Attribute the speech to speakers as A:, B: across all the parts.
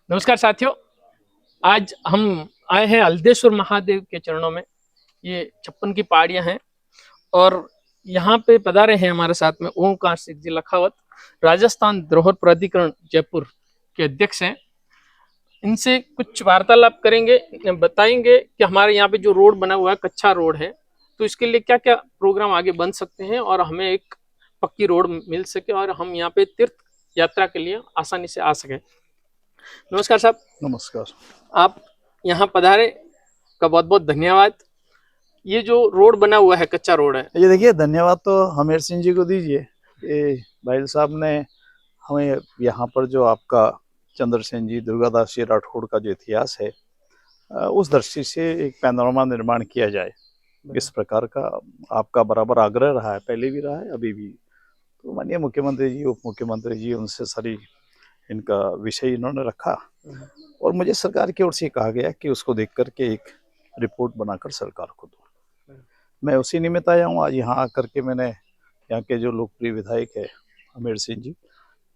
A: नमस्कार साथियों। आज हम आए हैं हल्देश्वर महादेव के चरणों में। ये 56 की पहाड़ियां हैं और यहाँ पे पधारे हैं हमारे साथ में ओमकार सिंह जी लखावत, राजस्थान धरोहर प्राधिकरण जयपुर के अध्यक्ष हैं। इनसे कुछ वार्तालाप करेंगे, बताएंगे कि हमारे यहाँ पे जो रोड बना हुआ है कच्चा रोड है, तो इसके लिए क्या क्या प्रोग्राम आगे बन सकते हैं और हमें एक पक्की रोड मिल सके और हम यहाँ पे तीर्थ यात्रा के लिए आसानी से आ सके। नमस्कार साहब।
B: नमस्कार।
A: आप यहाँ पधारे का बहुत बहुत धन्यवाद। ये जो रोड बना हुआ है कच्चा रोड है,
B: ये देखिए, धन्यवाद तो हमीर सिंह जी को दीजिए। ये भाई साहब ने हमें यहाँ पर जो आपका चंद्रसेन जी दुर्गादास जी राठौड़ का जो इतिहास है, उस दृष्टि से एक पैनोरमा निर्माण किया जाए, इस प्रकार का आपका बराबर आग्रह रहा है, पहले भी रहा है, अभी भी। तो माननीय मुख्यमंत्री जी, उप मुख्यमंत्री जी, उनसे सारी इनका विषय इन्होंने रखा और मुझे सरकार की ओर से कहा गया कि उसको देख करके एक रिपोर्ट बनाकर सरकार को दो। मैं उसी निमित्त आया हूँ। आज यहाँ आकर के मैंने यहाँ के जो लोकप्रिय विधायक है हमीर सिंह जी,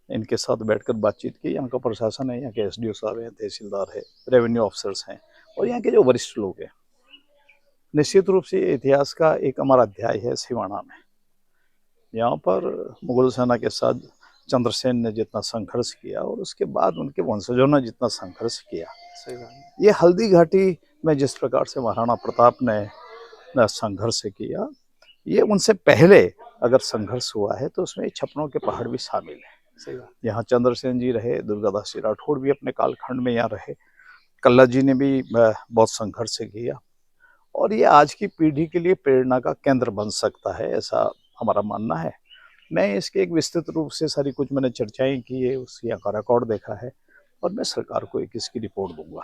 B: इनके साथ बैठकर बातचीत की। यहाँ का प्रशासन है, यहाँ के एसडीओ साहब हैं, तहसीलदार है, रेवेन्यू ऑफिसर्स हैं और यहाँ के जो वरिष्ठ लोग हैं। निश्चित रूप से इतिहास का एक हमारा अध्याय है सिवाना में। यहाँ पर मुगल सेना के साथ चंद्रसेन ने जितना संघर्ष किया और उसके बाद उनके वंशजों ने जितना संघर्ष किया, ये हल्दी घाटी में जिस प्रकार से महाराणा प्रताप ने संघर्ष किया, ये उनसे पहले अगर संघर्ष हुआ है तो उसमें छपनों के पहाड़ भी शामिल है। यहाँ चंद्रसेन जी रहे, दुर्गादास जी राठौड़ भी अपने कालखंड में यहाँ रहे, कल्ला जी ने भी बहुत संघर्ष किया और ये आज की पीढ़ी के लिए प्रेरणा का केंद्र बन सकता है, ऐसा हमारा मानना है। मैं इसके एक विस्तृत रूप से सारी कुछ मैंने चर्चाएं की है, उस यहाँ का रिकॉर्ड देखा है और मैं सरकार को एक इसकी रिपोर्ट दूंगा।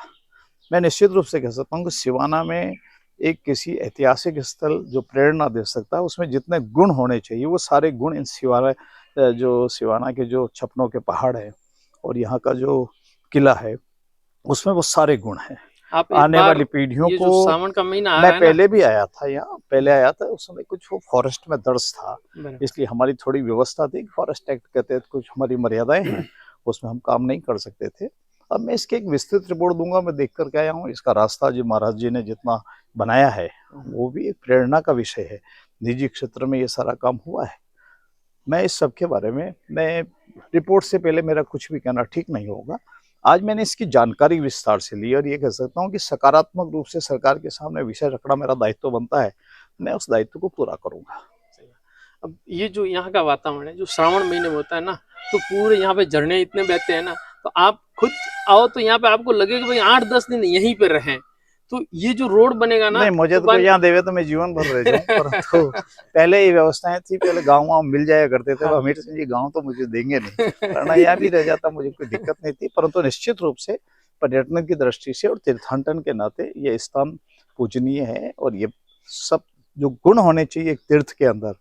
B: मैं निश्चित रूप से कह सकता हूँ कि सिवाना में एक किसी ऐतिहासिक स्थल जो प्रेरणा दे सकता है, उसमें जितने गुण होने चाहिए वो सारे गुण इन सिवाना के जो छपनों के पहाड़ है और यहाँ का जो किला है, उसमें वो सारे गुण हैं।
A: आप
B: आने वाली पीढ़ियों
A: ये
B: को,
A: जो सावन का महीना आ
B: मैं
A: रहा है
B: पहले भी आया था यहाँ, पहले आया था उस समय कुछ वो फॉरेस्ट में दर्ज था,
A: ना,
B: इसलिए हमारी थोड़ी व्यवस्था थी। फॉरेस्ट एक्ट के तहत कुछ हमारी मर्यादाएं हैं, उसमें हम काम नहीं कर सकते थे। अब मैं इसकी एक विस्तृत रिपोर्ट दूंगा। मैं देख करके आया हूँ, इसका रास्ता जी महाराज जी ने जितना बनाया है वो भी एक प्रेरणा का विषय है। निजी क्षेत्र में ये सारा काम हुआ है। मैं इस सब के बारे में, मैं रिपोर्ट से पहले मेरा कुछ भी कहना ठीक नहीं होगा। आज मैंने इसकी जानकारी विस्तार से ली और ये कह सकता हूँ कि सकारात्मक रूप से सरकार के सामने विषय रखना मेरा दायित्व बनता है। मैं उस दायित्व को पूरा करूंगा।
A: अब ये जो यहाँ का वातावरण है जो श्रावण महीने में होता है ना, तो पूरे यहाँ पे झरने इतने बहते हैं ना, तो आप खुद आओ तो यहाँ पे आपको लगेगा भाई 8-10 दिन यहीं पे रहें। तो ये जो रोड बनेगा ना,
B: नहीं, मुझे तो कोई यहाँ देवे तो मैं जीवन भर रह जाऊँ, परंतु पहले ये व्यवस्थाएं थी, पहले गाँव वाँव मिल जाया करते थे। हमीर सिंह जी गाँव तो मुझे देंगे नहीं, वरना यहाँ भी रह जाता, मुझे कोई दिक्कत नहीं थी। परंतु निश्चित रूप से पर्यटन की दृष्टि से और तीर्थाटन के नाते ये स्थान पूजनीय है और ये सब जो गुण होने चाहिए एक तीर्थ के अंदर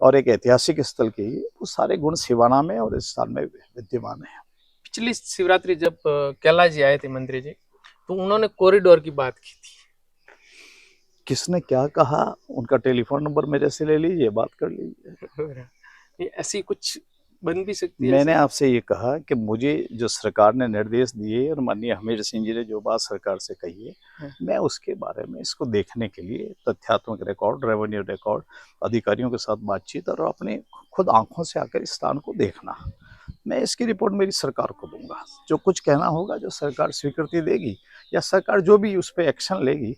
B: और एक ऐतिहासिक स्थल के, वो सारे गुण सिवाना में और इस स्थान में विद्यमान है।
A: पिछली शिवरात्रि जब कैलाश जी आए थे मंत्री जी, तो उन्होंने कॉरिडोर की बात की थी।
B: किसने क्या कहा, उनका टेलीफोन नंबर मेरे से ले लीजिए, बात कर लीजिए।
A: ऐसी कुछ बन भी सकती है।
B: मैंने आपसे ये कहा कि मुझे जो सरकार ने निर्देश दिए और माननीय हमीर सिंह जी ने जो बात सरकार से कही है, मैं उसके बारे में इसको देखने के लिए तथ्यात्मक रिकॉर्ड, रेवेन्यू रिकॉर्ड, अधिकारियों के साथ बातचीत और अपने खुद आंखों से आकर इस स्थान को देखना, मैं इसकी रिपोर्ट मेरी सरकार को दूंगा। जो कुछ कहना होगा, जो सरकार स्वीकृति देगी या सरकार जो भी उस पर एक्शन लेगी,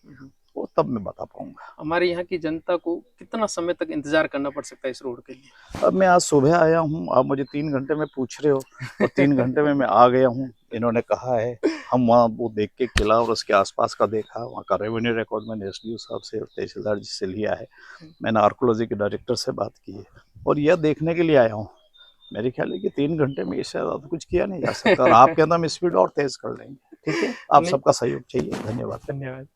B: वो तब मैं बता पाऊंगा।
A: हमारे यहाँ की जनता को कितना समय तक इंतजार करना पड़ सकता है इस रोड के लिए?
B: अब मैं आज सुबह आया हूँ, आप मुझे 3 घंटे में पूछ रहे हो और 3 घंटे में मैं आ गया हूँ। इन्होंने कहा है, हम वहाँ वो देख के किला और उसके आसपास का देखा, वहाँ का रेवेन्यू रिकॉर्ड मैंने एसडीओ साहब से और तहसीलदार जी से लिया है, मैंने आर्कोलॉजी के डायरेक्टर से बात की है और यह देखने के लिए आया हूँ। मेरे ख्याल है कि 3 घंटे में इससे ज़्यादा कुछ किया नहीं जा सकता और आपके अंदर हम स्पीड और तेज कर लेंगे। ठीक है, आप सबका सहयोग चाहिए। धन्यवाद।